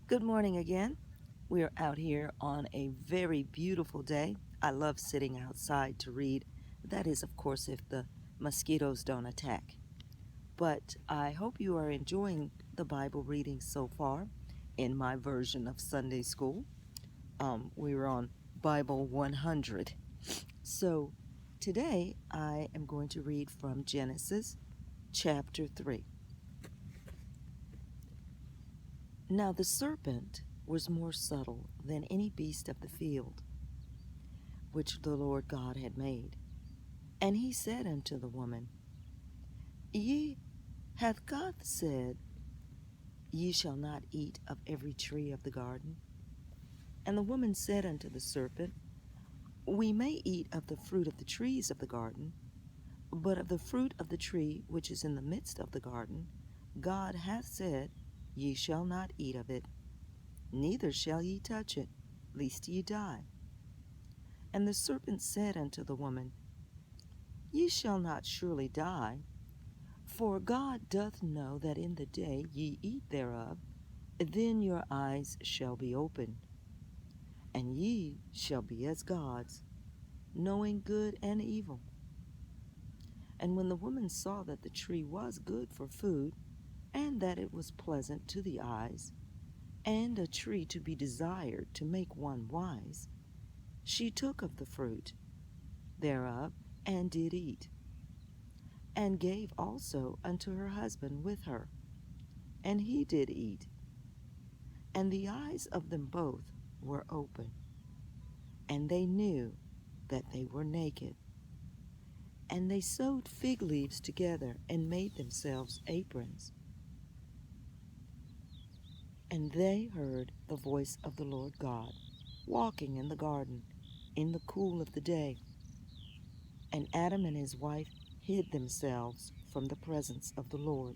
Good morning again. We're out here on a very beautiful day. I love sitting outside to read. That is, of course, if the mosquitoes don't attack. But I hope you are enjoying the Bible reading so far in my version of Sunday school. We're on Bible 100. So today I am going to read from Genesis chapter 3. Now the serpent was more subtle than any beast of the field which the Lord God had made. And he said unto the woman, Ye hath God said, Ye shall not eat of every tree of the garden? And the woman said unto the serpent, We may eat of the fruit of the trees of the garden, but of the fruit of the tree which is in the midst of the garden, God hath said, Ye shall not eat of it, neither shall ye touch it, lest ye die. And the serpent said unto the woman, Ye shall not surely die, for God doth know that in the day ye eat thereof, then your eyes shall be opened, and ye shall be as gods, knowing good and evil. And when the woman saw that the tree was good for food, and that it was pleasant to the eyes, and a tree to be desired to make one wise, she took of the fruit thereof, and did eat, and gave also unto her husband with her, and he did eat. And the eyes of them both were open, and they knew that they were naked. And they sewed fig leaves together, and made themselves aprons. And they heard the voice of the Lord God, walking in the garden in the cool of the day. And Adam and his wife hid themselves from the presence of the Lord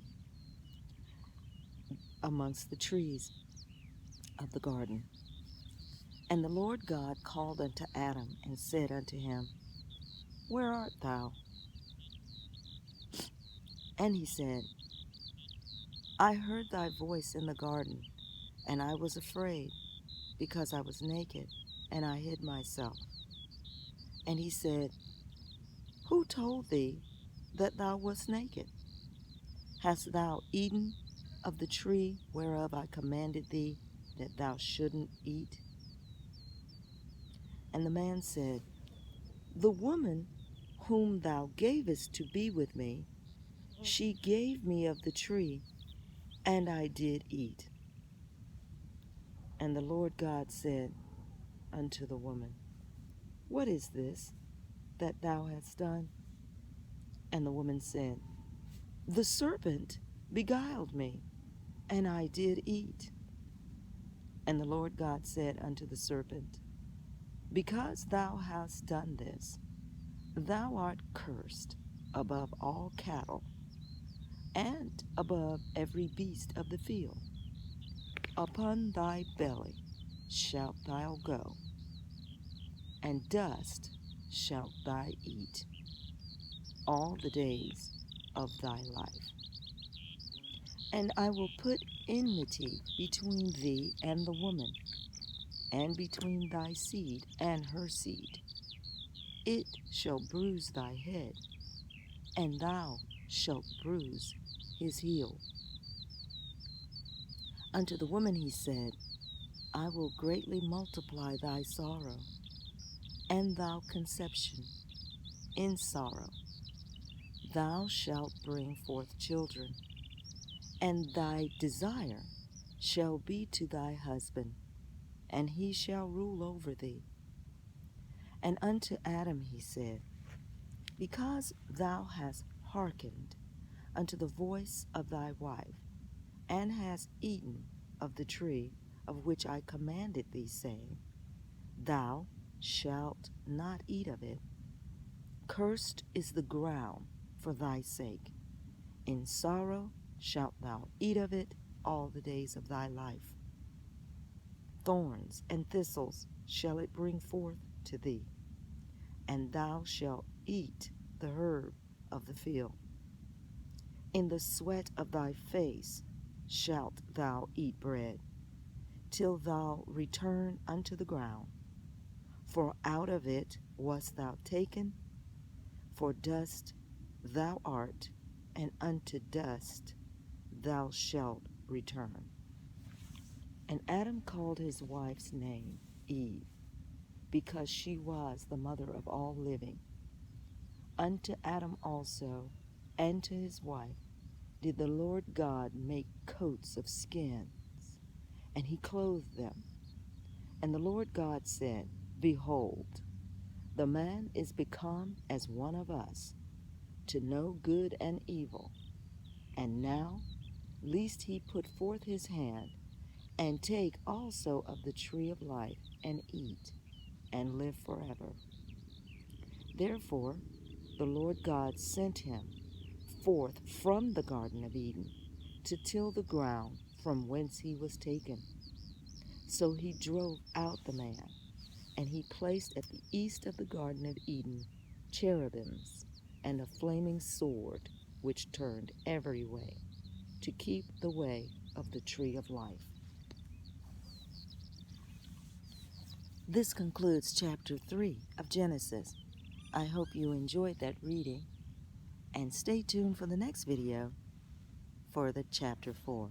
amongst the trees of the garden. And the Lord God called unto Adam, and said unto him, Where art thou? And he said, I heard thy voice in the garden, and I was afraid, because I was naked, and I hid myself. And he said, Who told thee that thou wast naked? Hast thou eaten of the tree whereof I commanded thee that thou shouldn't eat? And the man said, The woman whom thou gavest to be with me, she gave me of the tree, and I did eat. And the Lord God said unto the woman, What is this that thou hast done? And the woman said, The serpent beguiled me, and I did eat. And the Lord God said unto the serpent, Because thou hast done this, thou art cursed above all cattle, and above every beast of the field. Upon thy belly shalt thou go, and dust shalt thou eat all the days of thy life. And I will put enmity between thee and the woman, and between thy seed and her seed. It shall bruise thy head, and thou shalt bruise his heel. Unto the woman he said, I will greatly multiply thy sorrow, and thy conception in sorrow. Thou shalt bring forth children, and thy desire shall be to thy husband, and he shall rule over thee. And unto Adam he said, Because thou hast hearkened unto the voice of thy wife, and hast eaten of the tree of which I commanded thee, saying, Thou shalt not eat of it. Cursed is the ground for thy sake. In sorrow shalt thou eat of it all the days of thy life. Thorns and thistles shall it bring forth to thee, and thou shalt eat the herb of the field. In the sweat of thy face shalt thou eat bread, till thou return unto the ground. For out of it wast thou taken, for dust thou art, and unto dust thou shalt return. And Adam called his wife's name Eve, because she was the mother of all living. Unto Adam also, and to his wife, did the Lord God make coats of skins, and he clothed them. And the Lord God said, Behold, the man is become as one of us, to know good and evil. And now, lest he put forth his hand, and take also of the tree of life, and eat, and live forever. Therefore the Lord God sent him forth from the Garden of Eden, to till the ground from whence he was taken. So he drove out the man, and he placed at the east of the Garden of Eden cherubims, and a flaming sword, which turned every way, to keep the way of the tree of life. This concludes chapter 3 of Genesis. I hope you enjoyed that reading, and stay tuned for the next video for the chapter 4.